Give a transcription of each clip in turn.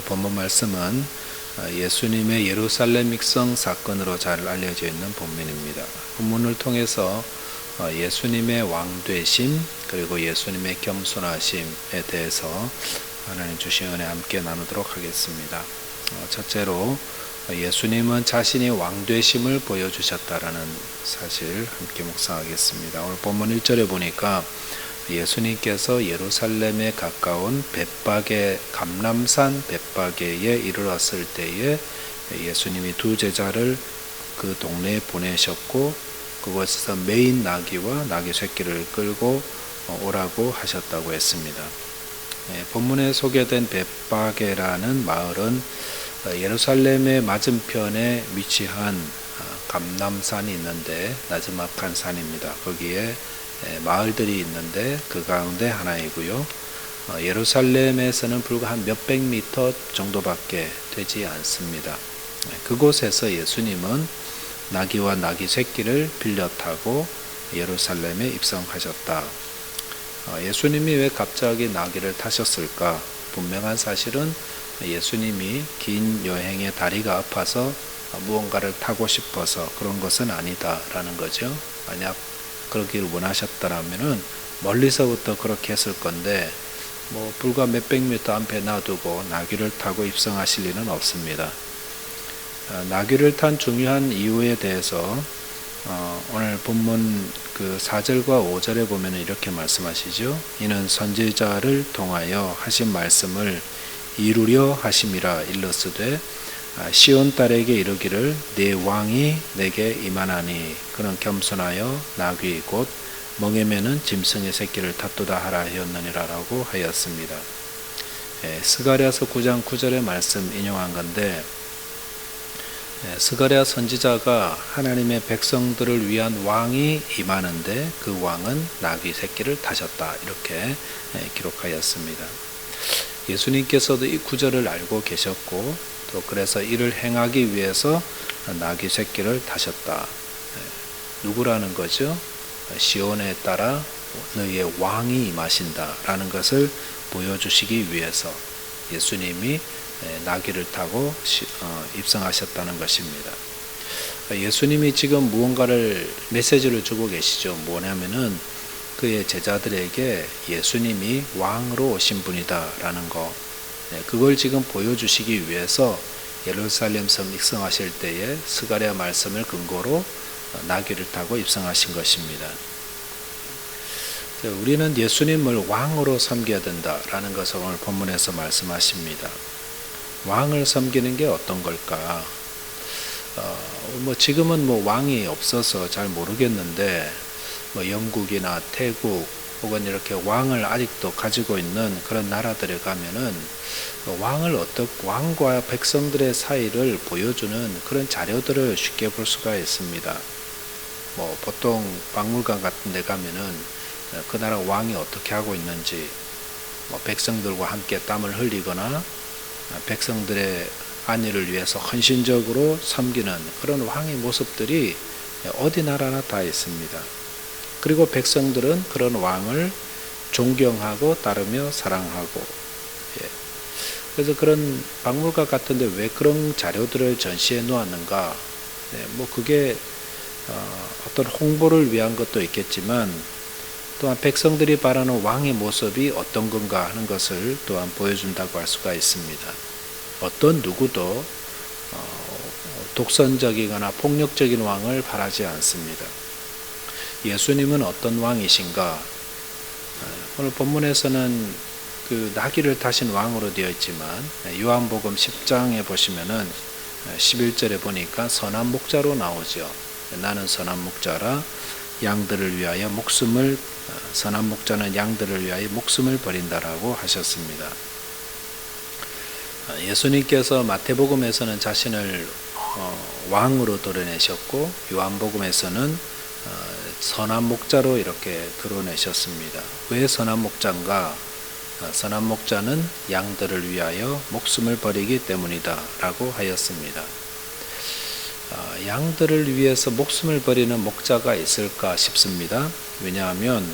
오늘 본문 말씀은 예수님의 예루살렘 입성 사건으로 잘 알려져 있는 본문입니다. 본문을 통해서 예수님의 왕되심 그리고 예수님의 겸손하심에 대해서 하나님 주신 은혜 함께 나누도록 하겠습니다. 첫째로 예수님은 자신이 왕되심을 보여주셨다라는 사실 함께 묵상하겠습니다. 오늘 본문 1절에 보니까 예수님께서 예루살렘에 가까운 벳바게 감람산 벳바게에 이르렀을 때에 예수님이 두 제자를 그 동네에 보내셨고 그곳에서 메인 나귀와 나귀 새끼를 끌고 오라고 하셨다고 했습니다. 본문에 소개된 벳바게라는 마을은 예루살렘의 맞은편에 위치한 감람산이 있는데 나지막한 산입니다. 거기에 마을들이 있는데 그 가운데 하나이고요. 예루살렘에서는 불과 한 몇백 미터 정도밖에 되지 않습니다. 그곳에서 예수님은 나귀와 나귀 새끼를 빌려 타고 예루살렘에 입성하셨다. 예수님이 왜 갑자기 나귀를 타셨을까? 분명한 사실은 예수님이 긴 여행에 다리가 아파서 무언가를 타고 싶어서 그런 것은 아니다라는 거죠. 만약 그러기를 원하셨다라면은 멀리서부터 그렇게 했을 건데 불과 몇백 미터 앞에 놔두고 나귀를 타고 입성하실 리는 없습니다. 나귀를 탄 중요한 이유에 대해서 오늘 본문 그 4절과 5절에 보면 이렇게 말씀하시죠. 이는 선지자를 통하여 하신 말씀을 이루려 하심이라 일렀으되 시온 딸에게 이르기를 네 왕이 내게 임하나니 그는 겸손하여 나귀 곧 멍에 매는 짐승의 새끼를 탔도다 하라 하였느니라라고 하였습니다. 스가랴서 9장 9절의 말씀 인용한 건데 스가랴 선지자가 하나님의 백성들을 위한 왕이 임하는데 그 왕은 나귀 새끼를 타셨다 이렇게 기록하였습니다. 예수님께서도 이 구절을 알고 계셨고 또 그래서 이를 행하기 위해서 나귀 새끼를 타셨다. 누구라는 거죠? 시온에 따라 너희의 왕이 임하신다라는 것을 보여주시기 위해서 예수님이 나귀를 타고 입성하셨다는 것입니다. 예수님이 지금 무언가를 메시지를 주고 계시죠. 뭐냐면은 그의 제자들에게 예수님이 왕으로 오신 분이다라는 거. 그걸 지금 보여주시기 위해서 예루살렘 섬 입성하실 때에 스가랴 말씀을 근거로 나귀를 타고 입성하신 것입니다. 우리는 예수님을 왕으로 섬겨야 된다라는 것을 오늘 본문에서 말씀하십니다. 왕을 섬기는 게 어떤 걸까? 지금은 왕이 없어서 잘 모르겠는데 영국이나 태국 혹은 이렇게 왕을 아직도 가지고 있는 그런 나라들에 가면은 왕과 백성들의 사이를 보여주는 그런 자료들을 쉽게 볼 수가 있습니다. 보통 박물관 같은 데 가면은 그 나라 왕이 어떻게 하고 있는지 백성들과 함께 땀을 흘리거나 백성들의 안위를 위해서 헌신적으로 섬기는 그런 왕의 모습들이 어디 나라나 다 있습니다. 그리고 백성들은 그런 왕을 존경하고 따르며 사랑하고 그래서 그런 박물관 같은데 왜 그런 자료들을 전시해 놓았는가? 그게 어떤 홍보를 위한 것도 있겠지만 또한 백성들이 바라는 왕의 모습이 어떤 건가 하는 것을 또한 보여준다고 할 수가 있습니다. 어떤 누구도 독선적이거나 폭력적인 왕을 바라지 않습니다. 예수님은 어떤 왕이신가? 오늘 본문에서는 그 나귀를 타신 왕으로 되어 있지만 요한복음 10장에 보시면은 11절에 보니까 선한 목자로 나오죠. 나는 선한 목자라 양들을 위하여 선한 목자는 양들을 위하여 목숨을 버린다라고 하셨습니다. 예수님께서 마태복음에서는 자신을 왕으로 드러내셨고 요한복음에서는 선한 목자로 이렇게 드러내셨습니다. 왜 선한 목자인가? 선한 목자는 양들을 위하여 목숨을 버리기 때문이다 라고 하였습니다. 양들을 위해서 목숨을 버리는 목자가 있을까 싶습니다. 왜냐하면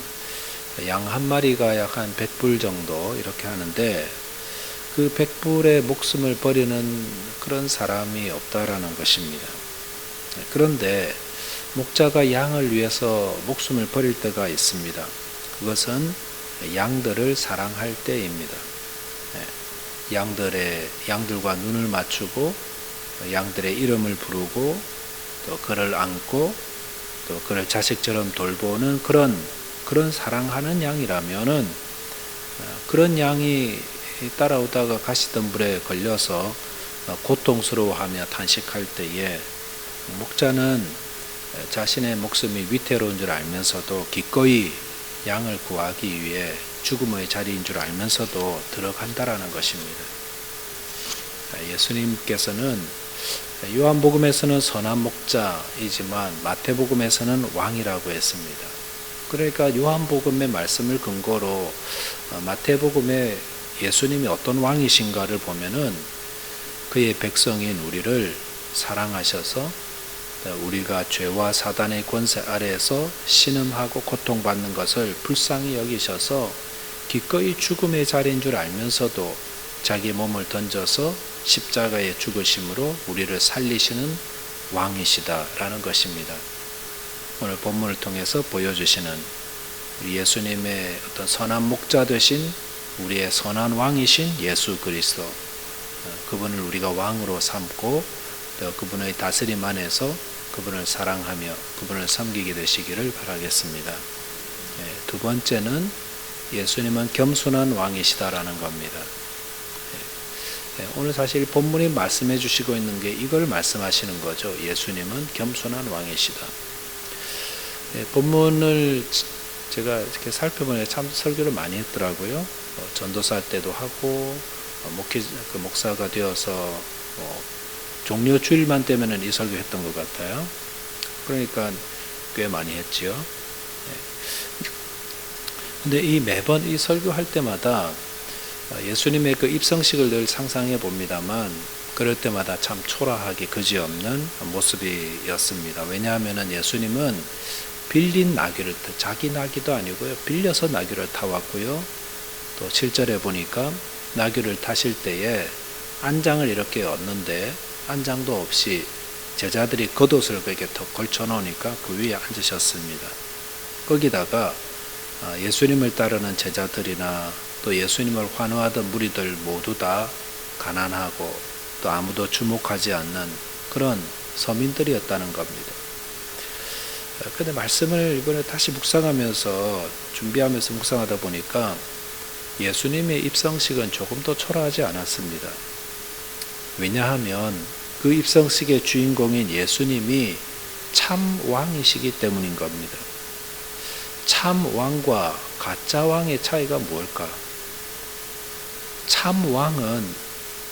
양 한 마리가 약 한 100불 정도 이렇게 하는데 그 백불의 목숨을 버리는 그런 사람이 없다라는 것입니다. 그런데 목자가 양을 위해서 목숨을 버릴 때가 있습니다. 그것은 양들을 사랑할 때입니다. 양들과 눈을 맞추고 양들의 이름을 부르고 또 그를 안고 또 그를 자식처럼 돌보는 그런 사랑하는 양이라면은 그런 양이 따라오다가 가시덤불에 걸려서 고통스러워하며 탄식할 때에 목자는 자신의 목숨이 위태로운 줄 알면서도 기꺼이 양을 구하기 위해 죽음의 자리인 줄 알면서도 들어간다라는 것입니다. 예수님께서는 요한복음에서는 선한 목자이지만 마태복음에서는 왕이라고 했습니다. 그러니까 요한복음의 말씀을 근거로 마태복음에 예수님이 어떤 왕이신가를 보면은 그의 백성인 우리를 사랑하셔서 우리가 죄와 사단의 권세 아래에서 신음하고 고통받는 것을 불쌍히 여기셔서 기꺼이 죽음의 자리인 줄 알면서도 자기 몸을 던져서 십자가에 죽으심으로 우리를 살리시는 왕이시다라는 것입니다. 오늘 본문을 통해서 보여주시는 우리 예수님의 어떤 선한 목자 되신 우리의 선한 왕이신 예수 그리스도, 그분을 우리가 왕으로 삼고 또 그분의 다스림 안에서 그분을 사랑하며 그분을 섬기게 되시기를 바라겠습니다. 두 번째는 예수님은 겸손한 왕이시다라는 겁니다. 오늘 사실 본문이 말씀해 주시고 있는 게 이걸 말씀하시는 거죠. 예수님은 겸손한 왕이시다. 본문을 제가 이렇게 살펴보니 참 설교를 많이 했더라고요. 전도사 때도 하고 목사가 되어서 종료 주일만 되면은 이 설교 했던 것 같아요. 그러니까 꽤 많이 했지요. 근데 매번 이 설교할 때마다 예수님의 그 입성식을 늘 상상해 봅니다만 그럴 때마다 참 초라하게 그지없는 모습이었습니다. 왜냐하면 예수님은 빌린 나귀를 자기 나귀도 아니고요. 빌려서 나귀를 타왔고요. 또 7절에 보니까 나귀를 타실 때에 안장을 이렇게 얻는데 안장도 없이 제자들이 겉옷을 그렇게 더 걸쳐 놓으니까 그 위에 앉으셨습니다. 거기다가 예수님을 따르는 제자들이나 또 예수님을 환호하던 무리들 모두 다 가난하고 또 아무도 주목하지 않는 그런 서민들이었다는 겁니다. 근데 말씀을 이번에 다시 묵상하면서 준비하면서 묵상하다 보니까 예수님의 입성식은 조금 더 초라하지 않았습니다. 왜냐하면 그 입성식의 주인공인 예수님이 참 왕이시기 때문인 겁니다. 참 왕과 가짜 왕의 차이가 뭘까? 참 왕은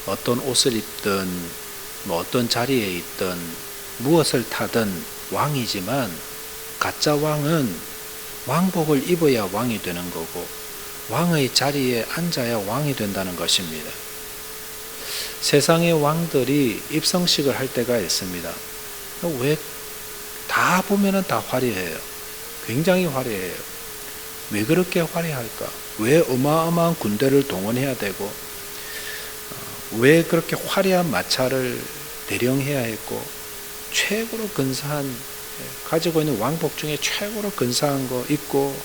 어떤 옷을 입든 어떤 자리에 있든 무엇을 타든 왕이지만 가짜 왕은 왕복을 입어야 왕이 되는 거고 왕의 자리에 앉아야 왕이 된다는 것입니다. 세상의 왕들이 입성식을 할 때가 있습니다. 왜 다 보면은 다 화려해요. 굉장히 화려해요. 왜 그렇게 화려할까? 왜 어마어마한 군대를 동원해야 되고 왜 그렇게 화려한 마차를 대령해야 했고 최고로 근사한 가지고 있는 왕복 중에 최고로 근사한 거 입고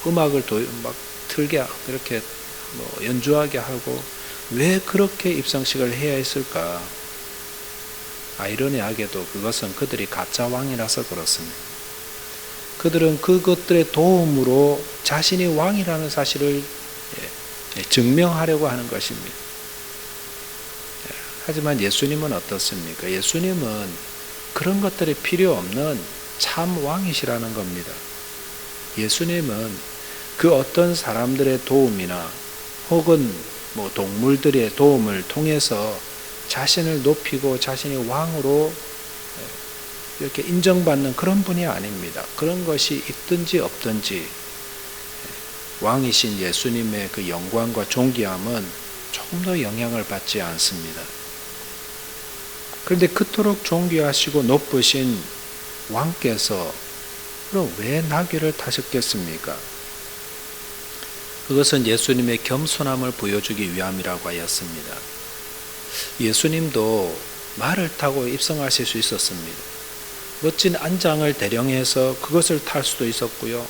음악을 막 틀게 이렇게 연주하게 하고 왜 그렇게 입성식을 해야 했을까? 아이러니하게도 그것은 그들이 가짜 왕이라서 그렇습니다. 그들은 그것들의 도움으로 자신이 왕이라는 사실을 증명하려고 하는 것입니다. 하지만 예수님은 어떻습니까? 예수님은 그런 것들이 필요 없는 참 왕이시라는 겁니다. 예수님은 그 어떤 사람들의 도움이나 혹은 동물들의 도움을 통해서 자신을 높이고 자신이 왕으로 이렇게 인정받는 그런 분이 아닙니다. 그런 것이 있든지 없든지 왕이신 예수님의 그 영광과 존귀함은 조금 더 영향을 받지 않습니다. 그런데 그토록 존귀하시고 높으신 왕께서 그럼 왜 나귀를 타셨겠습니까? 그것은 예수님의 겸손함을 보여주기 위함이라고 하였습니다. 예수님도 말을 타고 입성하실 수 있었습니다. 멋진 안장을 대령해서 그것을 탈 수도 있었고요.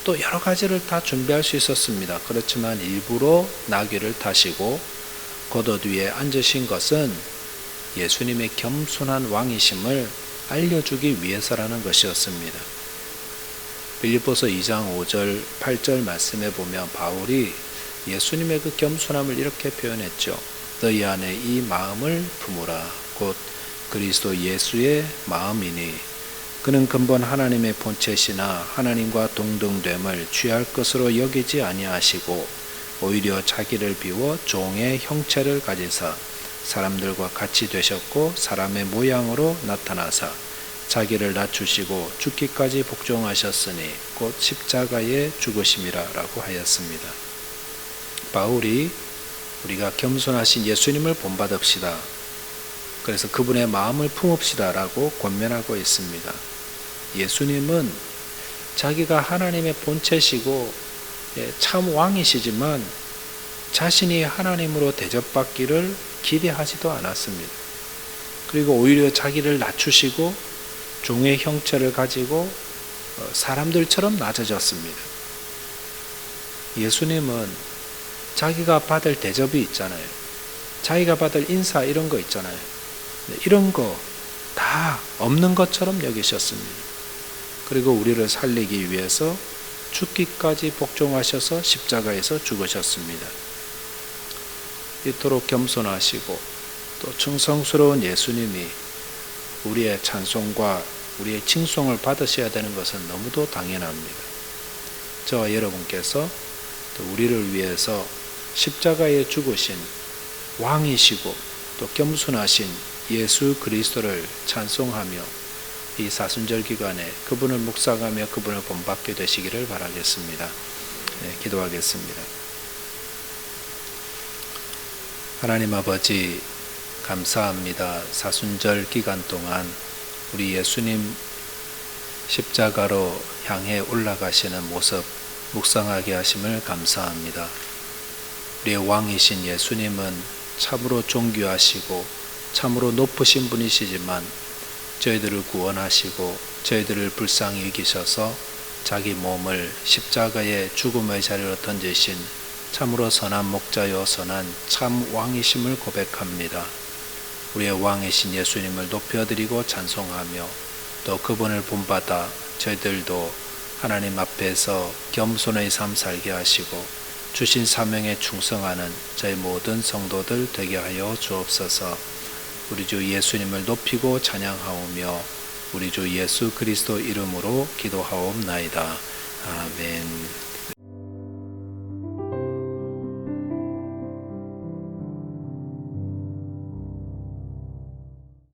또 여러 가지를 다 준비할 수 있었습니다. 그렇지만 일부러 나귀를 타시고 겉옷 위에 앉으신 것은 예수님의 겸손한 왕이심을 알려주기 위해서라는 것이었습니다. 빌립보서 2장 5절 8절 말씀에 보면 바울이 예수님의 그 겸손함을 이렇게 표현했죠. 너희 안에 이 마음을 품으라. 곧 그리스도 예수의 마음이니 그는 근본 하나님의 본체시나 하나님과 동등됨을 취할 것으로 여기지 아니하시고 오히려 자기를 비워 종의 형체를 가지사 사람들과 같이 되셨고 사람의 모양으로 나타나사 자기를 낮추시고 죽기까지 복종하셨으니 곧 십자가에 죽으심이라 라고 하였습니다. 바울이 우리가 겸손하신 예수님을 본받읍시다. 그래서 그분의 마음을 품읍시다 라고 권면하고 있습니다. 예수님은 자기가 하나님의 본체시고 참 왕이시지만 자신이 하나님으로 대접받기를 기대하지도 않았습니다. 그리고 오히려 자기를 낮추시고 종의 형체를 가지고 사람들처럼 낮아졌습니다. 예수님은 자기가 받을 대접이 있잖아요. 자기가 받을 인사 이런 거 있잖아요. 이런 거 다 없는 것처럼 여기셨습니다. 그리고 우리를 살리기 위해서 죽기까지 복종하셔서 십자가에서 죽으셨습니다. 이토록 겸손하시고 또 충성스러운 예수님이 우리의 찬송과 우리의 칭송을 받으셔야 되는 것은 너무도 당연합니다. 저와 여러분께서 또 우리를 위해서 십자가에 죽으신 왕이시고 또 겸손하신 예수 그리스도를 찬송하며 이 사순절 기간에 그분을 묵상하며 그분을 본받게 되시기를 바라겠습니다. 기도하겠습니다. 하나님 아버지 감사합니다. 사순절 기간 동안 우리 예수님 십자가로 향해 올라가시는 모습 묵상하게 하심을 감사합니다. 우리의 왕이신 예수님은 참으로 존귀하시고 참으로 높으신 분이시지만 저희들을 구원하시고 저희들을 불쌍히 여기셔서 자기 몸을 십자가의 죽음의 자리로 던지신 참으로 선한 목자요 선한 참 왕이심을 고백합니다. 우리의 왕이신 예수님을 높여드리고 찬송하며 또 그분을 본받아 저희들도 하나님 앞에서 겸손의 삶 살게 하시고 주신 사명에 충성하는 저희 모든 성도들 되게 하여 주옵소서. 우리 주 예수님을 높이고 찬양하오며 우리 주 예수 그리스도 이름으로 기도하옵나이다. 아멘.